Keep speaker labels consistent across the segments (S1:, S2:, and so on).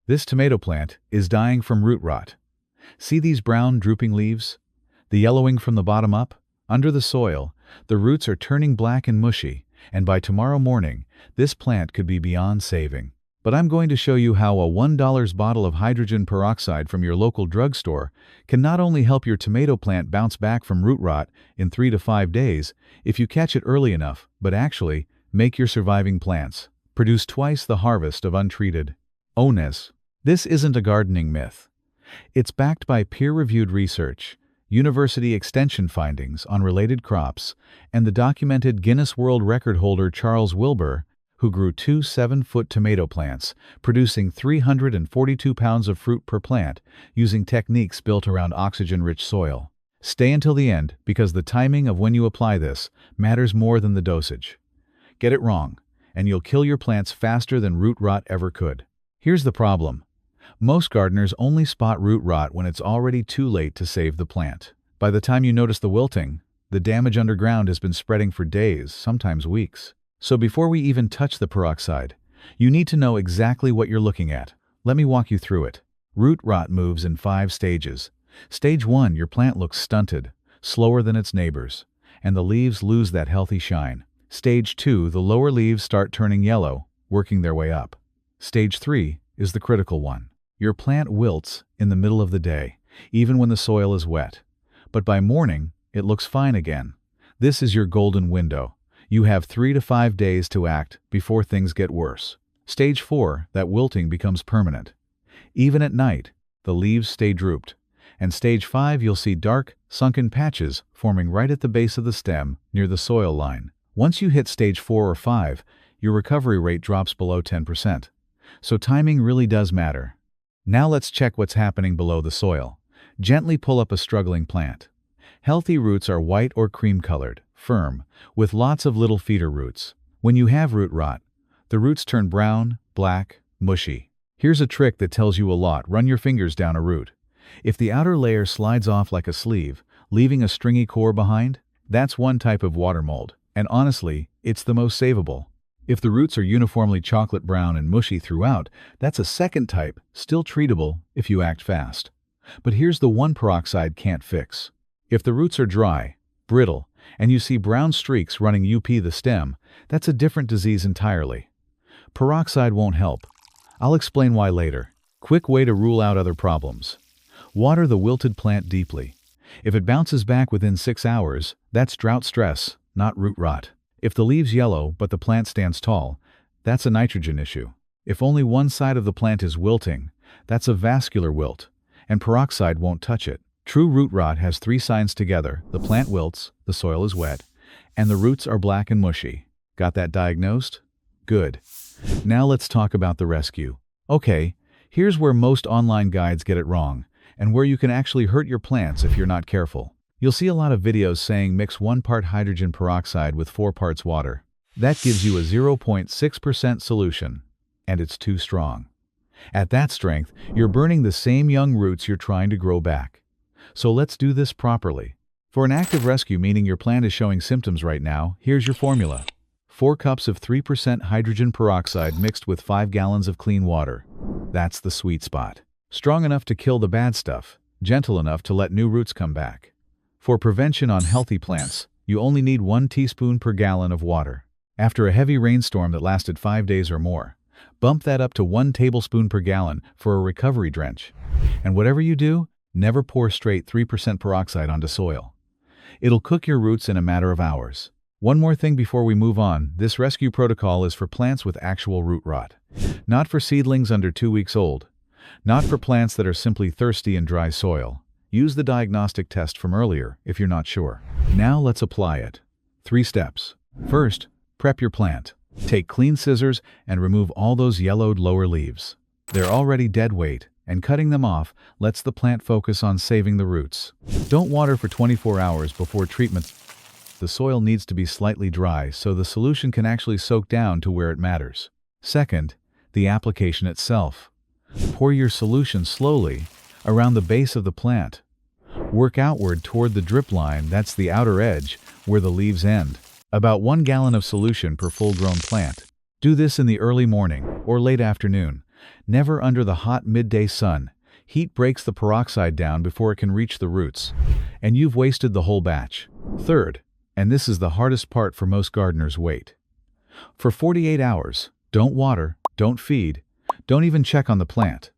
S1: This tomato plant is dying from root rot. See these brown, drooping leaves? The yellowing from the bottom up? Under the soil, the roots are turning black and mushy, and by tomorrow morning, this plant could be beyond saving. But I'm going to show you how a $1 bottle of hydrogen peroxide from your local drugstore can not only help your tomato plant bounce back from root rot in 3 to 5 days if you catch it early enough, but actually make your surviving plants produce twice the harvest of untreated Guinness. This isn't a gardening myth. It's backed by peer-reviewed research, university extension findings on related crops, and the documented Guinness World Record holder Charles Wilber, who grew 2 7-foot tomato plants, producing 342 pounds of fruit per plant using techniques built around oxygen-rich soil. Stay until the end because the timing of when you apply this matters more than the dosage. Get it wrong, and you'll kill your plants faster than root rot ever could. Here's the problem. Most gardeners only spot root rot when it's already too late to save the plant. By the time you notice the wilting, the damage underground has been spreading for days, sometimes weeks. So before we even touch the peroxide, you need to know exactly what you're looking at. Let me walk you through it. Root rot moves in 5 stages. Stage 1, your plant looks stunted, slower than its neighbors, and the leaves lose that healthy shine. Stage 2, the lower leaves start turning yellow, working their way up. Stage 3 is the critical one. Your plant wilts in the middle of the day, even when the soil is wet. But by morning, it looks fine again. This is your golden window. You have 3 to 5 days to act before things get worse. Stage 4, that wilting becomes permanent. Even at night, the leaves stay drooped. And stage 5, you'll see dark, sunken patches forming right at the base of the stem near the soil line. Once you hit stage 4 or 5, your recovery rate drops below 10%. So timing really does matter. Now let's check what's happening below the soil. Gently pull up a struggling plant. Healthy roots are white or cream-colored, firm, with lots of little feeder roots. When you have root rot, the roots turn brown, black, mushy. Here's a trick that tells you a lot. Run your fingers down a root. If the outer layer slides off like a sleeve, leaving a stringy core behind, that's one type of water mold, and honestly, it's the most savable. If the roots are uniformly chocolate brown and mushy throughout, that's a second type, still treatable if you act fast. But here's the one peroxide can't fix. If the roots are dry, brittle, and you see brown streaks running up the stem, that's a different disease entirely. Peroxide won't help. I'll explain why later. Quick way to rule out other problems. Water the wilted plant deeply. If it bounces back within 6 hours, that's drought stress, not root rot. If the leaves yellow but the plant stands tall, that's a nitrogen issue. If only one side of the plant is wilting, that's a vascular wilt, and peroxide won't touch it. True root rot has 3 signs together: the plant wilts, the soil is wet, and the roots are black and mushy. Got that diagnosed? Good. Now let's talk about the rescue. Okay, here's where most online guides get it wrong, and where you can actually hurt your plants if you're not careful. You'll see a lot of videos saying mix 1 part hydrogen peroxide with 4 parts water. That gives you a 0.6% solution, and it's too strong. At that strength, you're burning the same young roots you're trying to grow back. So let's do this properly. For an active rescue, meaning your plant is showing symptoms right now, here's your formula. 4 cups of 3% hydrogen peroxide mixed with 5 gallons of clean water. That's the sweet spot. Strong enough to kill the bad stuff, gentle enough to let new roots come back. For prevention on healthy plants, you only need 1 teaspoon per gallon of water. After a heavy rainstorm that lasted 5 days or more, bump that up to 1 tablespoon per gallon for a recovery drench. And whatever you do, never pour straight 3% peroxide onto soil. It'll cook your roots in a matter of hours. One more thing before we move on, this rescue protocol is for plants with actual root rot. Not for seedlings under 2 weeks old. Not for plants that are simply thirsty in dry soil. Use the diagnostic test from earlier if you're not sure. Now let's apply it. 3 steps. First, prep your plant. Take clean scissors and remove all those yellowed lower leaves. They're already dead weight, and cutting them off lets the plant focus on saving the roots. Don't water for 24 hours before treatment. The soil needs to be slightly dry so the solution can actually soak down to where it matters. Second, the application itself. Pour your solution slowly around the base of the plant. Work outward toward the drip line, that's the outer edge, where the leaves end. About 1 gallon of solution per full-grown plant. Do this in the early morning or late afternoon, Never under the hot midday sun. Heat breaks the peroxide down before it can reach the roots, and you've wasted the whole batch. Third, and this is the hardest part for most gardeners, wait. For 48 hours, don't water, don't feed, don't even check on the plant.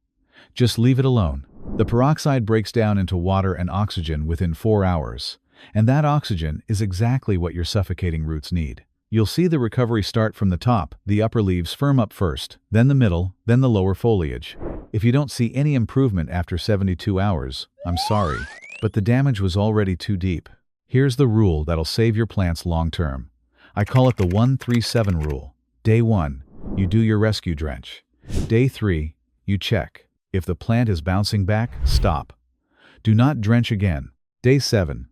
S1: Just leave it alone. The peroxide breaks down into water and oxygen within 4 hours, and that oxygen is exactly what your suffocating roots need. You'll see the recovery start from the top. The upper leaves firm up first, then the middle, then the lower foliage. If you don't see any improvement after 72 hours, I'm sorry, but the damage was already too deep. Here's the rule that'll save your plants long term. I call it the 1-3-7 rule. Day 1, you do your rescue drench. Day 3, you check. If the plant is bouncing back, stop. Do not drench again. Day 7,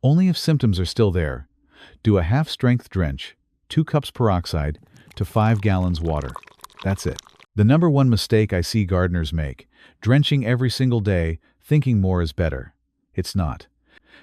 S1: only if symptoms are still there. Do a half-strength drench, 2 cups peroxide to 5 gallons water. That's it. The number one mistake I see gardeners make, drenching every single day, thinking more is better. It's not.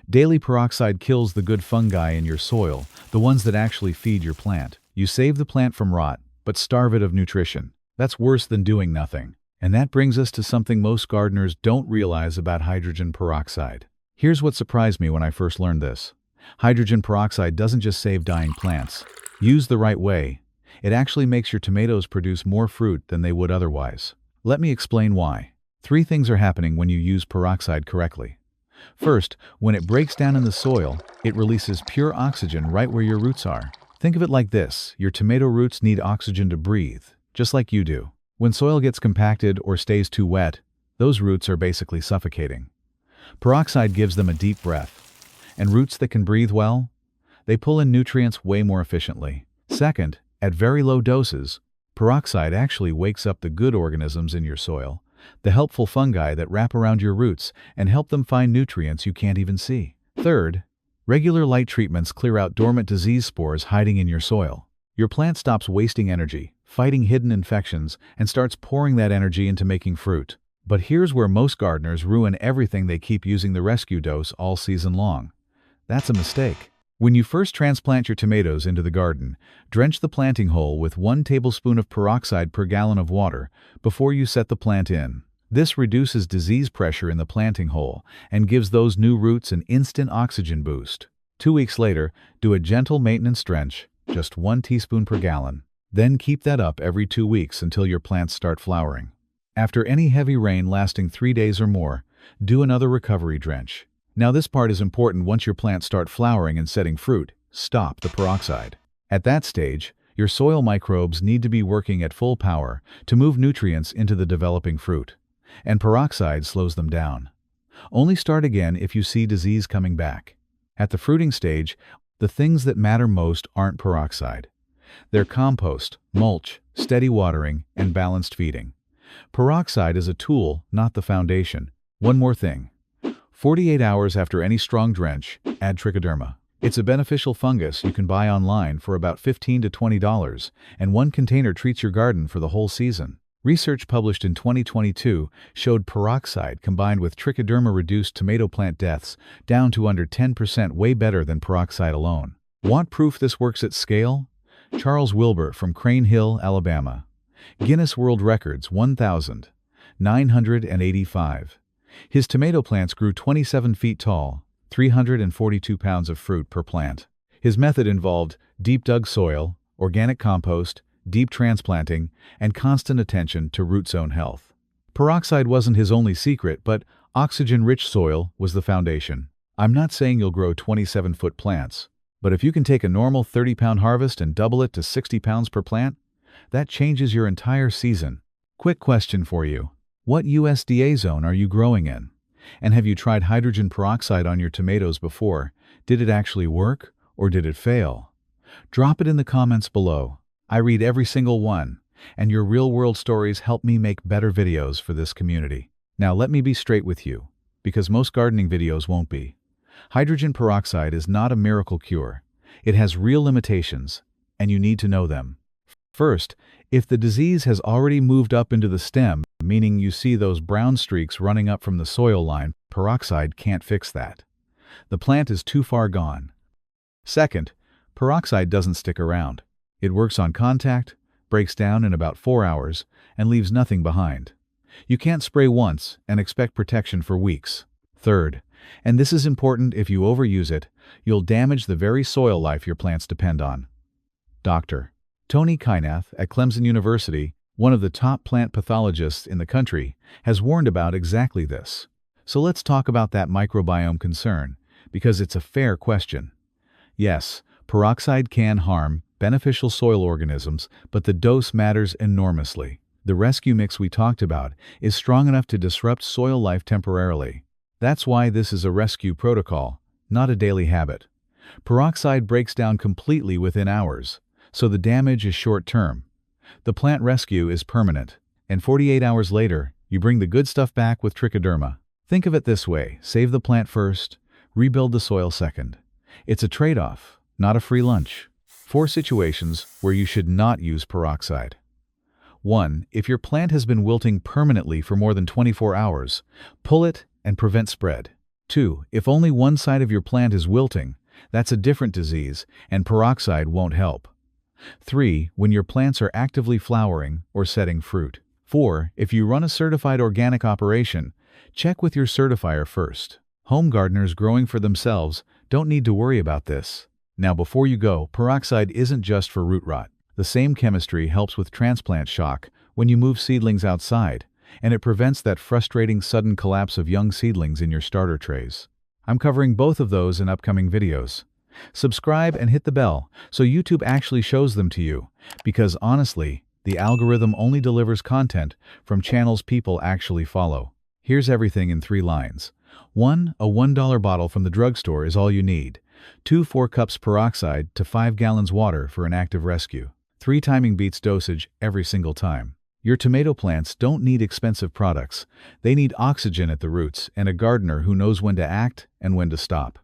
S1: Daily peroxide kills the good fungi in your soil, the ones that actually feed your plant. You save the plant from rot, but starve it of nutrition. That's worse than doing nothing. And that brings us to something most gardeners don't realize about hydrogen peroxide. Here's what surprised me when I first learned this. Hydrogen peroxide doesn't just save dying plants. Used the right way, it actually makes your tomatoes produce more fruit than they would otherwise. Let me explain why. 3 things are happening when you use peroxide correctly. First, when it breaks down in the soil, it releases pure oxygen right where your roots are. Think of it like this: your tomato roots need oxygen to breathe, just like you do. When soil gets compacted or stays too wet, those roots are basically suffocating. Peroxide gives them a deep breath. And roots that can breathe well, they pull in nutrients way more efficiently. Second, at very low doses, peroxide actually wakes up the good organisms in your soil, the helpful fungi that wrap around your roots and help them find nutrients you can't even see. Third, regular light treatments clear out dormant disease spores hiding in your soil. Your plant stops wasting energy, fighting hidden infections, and starts pouring that energy into making fruit. But here's where most gardeners ruin everything. They keep using the rescue dose all season long. That's a mistake. When you first transplant your tomatoes into the garden, drench the planting hole with 1 tablespoon of peroxide per gallon of water before you set the plant in. This reduces disease pressure in the planting hole and gives those new roots an instant oxygen boost. 2 weeks later, do a gentle maintenance drench, just 1 teaspoon per gallon. Then keep that up every 2 weeks until your plants start flowering. After any heavy rain lasting 3 days or more, do another recovery drench. Now this part is important. Once your plants start flowering and setting fruit, stop the peroxide. At that stage, your soil microbes need to be working at full power to move nutrients into the developing fruit, and peroxide slows them down. Only start again if you see disease coming back. At the fruiting stage, the things that matter most aren't peroxide. They're compost, mulch, steady watering, and balanced feeding. Peroxide is a tool, not the foundation. One more thing. 48 hours after any strong drench, add Trichoderma. It's a beneficial fungus you can buy online for about $15 to $20, and 1 container treats your garden for the whole season. Research published in 2022 showed peroxide combined with Trichoderma reduced tomato plant deaths down to under 10%, way better than peroxide alone. Want proof this works at scale? Charles Wilber from Crane Hill, Alabama. Guinness World Records 1,985. His tomato plants grew 27 feet tall, 342 pounds of fruit per plant. His method involved deep dug soil, organic compost, deep transplanting, and constant attention to root zone health. Peroxide wasn't his only secret, but oxygen-rich soil was the foundation. I'm not saying you'll grow 27-foot plants, but if you can take a normal 30-pound harvest and double it to 60 pounds per plant, that changes your entire season. Quick question for you. What USDA zone are you growing in? And have you tried hydrogen peroxide on your tomatoes before? Did it actually work, or did it fail? Drop it in the comments below. I read every single one, and your real-world stories help me make better videos for this community. Now let me be straight with you, because most gardening videos won't be. Hydrogen peroxide is not a miracle cure. It has real limitations, and you need to know them. First, if the disease has already moved up into the stem, meaning you see those brown streaks running up from the soil line, peroxide can't fix that. The plant is too far gone. Second, peroxide doesn't stick around. It works on contact, breaks down in about 4 hours, and leaves nothing behind. You can't spray once and expect protection for weeks. Third, and this is important, if you overuse it, you'll damage the very soil life your plants depend on. Dr. Tony Kynath at Clemson University, one of the top plant pathologists in the country, has warned about exactly this. So let's talk about that microbiome concern, because it's a fair question. Yes, peroxide can harm beneficial soil organisms, but the dose matters enormously. The rescue mix we talked about is strong enough to disrupt soil life temporarily. That's why this is a rescue protocol, not a daily habit. Peroxide breaks down completely within hours, so the damage is short-term. The plant rescue is permanent, and 48 hours later, you bring the good stuff back with Trichoderma. Think of it this way: save the plant first, rebuild the soil second. It's a trade-off, not a free lunch. 4 situations where you should not use peroxide. 1. If your plant has been wilting permanently for more than 24 hours, pull it and prevent spread. 2. If only one side of your plant is wilting, that's a different disease, and peroxide won't help. 3. When your plants are actively flowering or setting fruit. 4. If you run a certified organic operation, check with your certifier first. Home gardeners growing for themselves don't need to worry about this. Now, before you go, peroxide isn't just for root rot. The same chemistry helps with transplant shock when you move seedlings outside, and it prevents that frustrating sudden collapse of young seedlings in your starter trays. I'm covering both of those in upcoming videos. Subscribe and hit the bell so YouTube actually shows them to you, because honestly, the algorithm only delivers content from channels people actually follow. Here's everything in 3 lines. 1. A $1 bottle from the drugstore is all you need. 2. 4 cups peroxide to 5 gallons water for an active rescue. 3. Timing beats dosage every single time. Your tomato plants don't need expensive products. They need oxygen at the roots and a gardener who knows when to act and when to stop.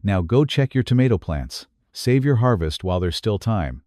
S1: Now go check your tomato plants. Save your harvest while there's still time.